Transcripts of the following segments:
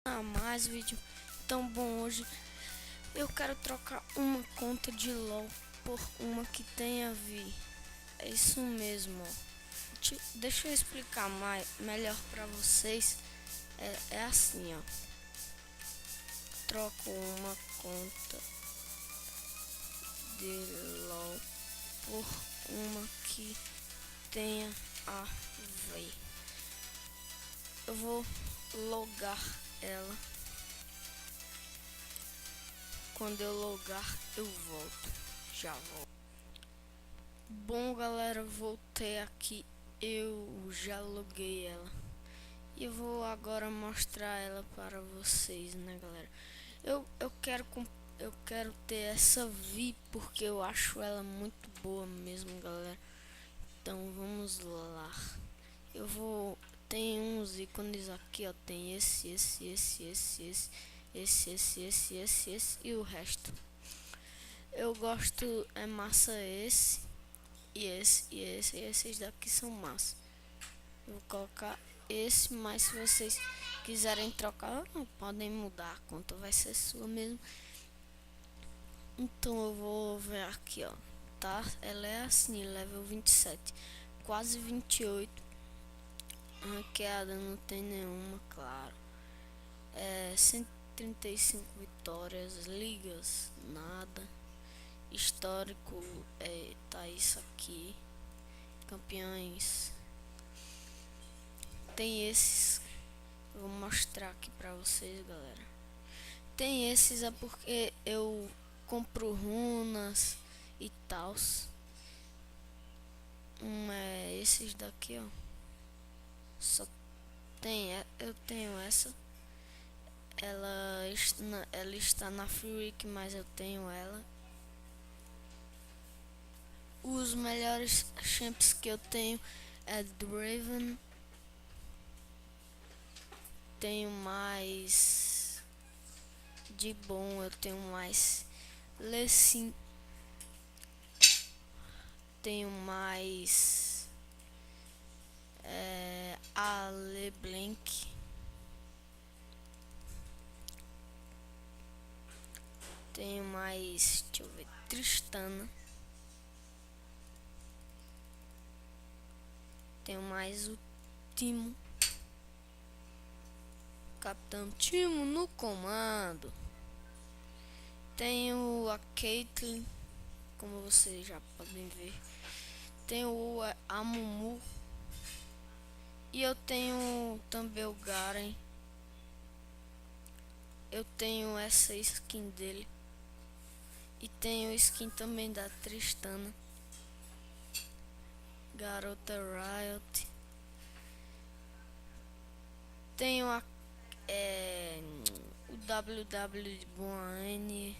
Mais vídeo tão bom. Hoje eu quero trocar uma conta de LOL por uma que tenha Vi. É isso mesmo, ó. Deixa eu explicar melhor pra vocês. É assim, ó. Troco uma conta de LOL por uma que tenha a Vi. Eu vou logar ela. Quando eu logar, eu volto. Já volto. Bom, galera, voltei aqui. Eu já loguei ela. E eu vou agora mostrar ela para vocês, né, galera? Eu quero ter essa Vi porque eu acho ela muito boa mesmo, galera. Então vamos lá. Tem uns ícones aqui, ó. Tem esse e o resto. Eu gosto, é massa esse e esses daqui são massa. Eu vou colocar esse, mas se vocês quiserem trocar, podem mudar, a conta vai ser sua mesmo. Então eu vou ver aqui, ó. Tá? Ela é assim, level 27, quase 28. Ranqueada não tem nenhuma, claro. 135 vitórias, ligas, nada. Histórico, tá isso aqui. Campeões. Tem esses. Eu vou mostrar aqui pra vocês, galera. Tem esses é porque eu compro runas e tal. Esses daqui, ó. Só eu tenho essa. Ela está na Free Week, mas eu tenho ela. Os melhores champs que eu tenho é Draven. Tenho mais de bom, eu tenho mais Lecim. Tenho mais a LeBlanc. Tenho mais, deixa eu ver, Tristana. Tenho mais o Timo. Capitão Timo no comando. Tenho a Caitlyn, como vocês já podem ver. Tenho a Mumu. E eu tenho também o Garen. Eu tenho essa skin dele. E tenho skin também da Tristana. Garota Riot. Tenho o WW de Boane.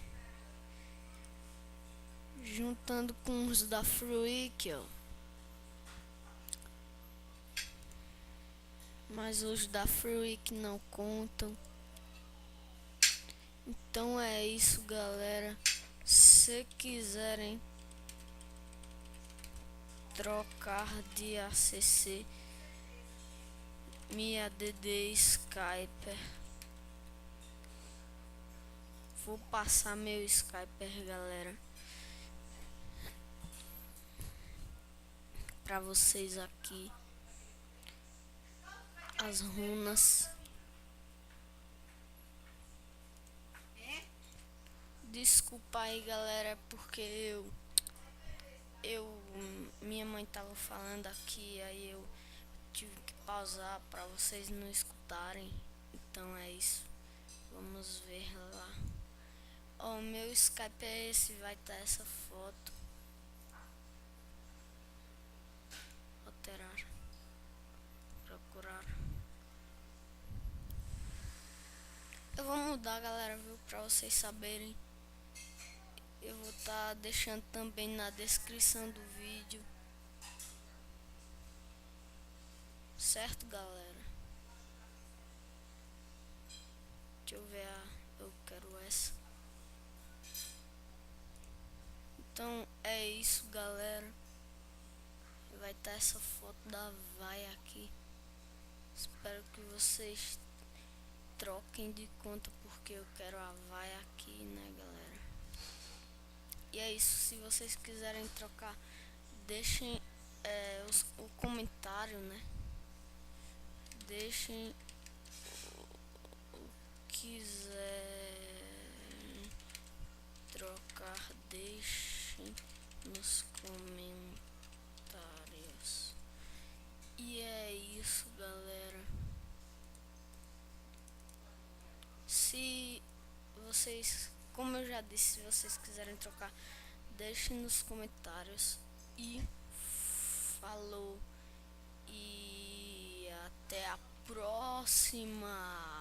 Juntando com os da Fruic, ó. Mas os da Fruic não contam. Então é isso, galera. Se quiserem trocar de ACC, minha DD Skyper, vou passar meu Skyper, galera, pra vocês aqui. As runas. Desculpa aí, galera, porque minha mãe tava falando aqui, aí eu tive que pausar pra vocês não escutarem. Então é isso. Vamos ver lá. Ó, o meu Skype é esse, vai estar essa foto. Alterar. Procurar. Eu vou mudar, galera, viu, pra vocês saberem. Eu vou estar deixando também na descrição do vídeo. Certo, galera? Deixa eu ver, eu quero essa. Então é isso, galera. Vai estar essa foto da Vai aqui. Espero que vocês troquem de conta porque eu quero a vaia aqui, né, galera? E é isso, se vocês quiserem trocar, deixem o comentário, né? Deixem o quiser trocar, deixem nos comentários. E é isso, galera. Se vocês, como eu já disse, se vocês quiserem trocar, deixem nos comentários. E falou. E até a próxima.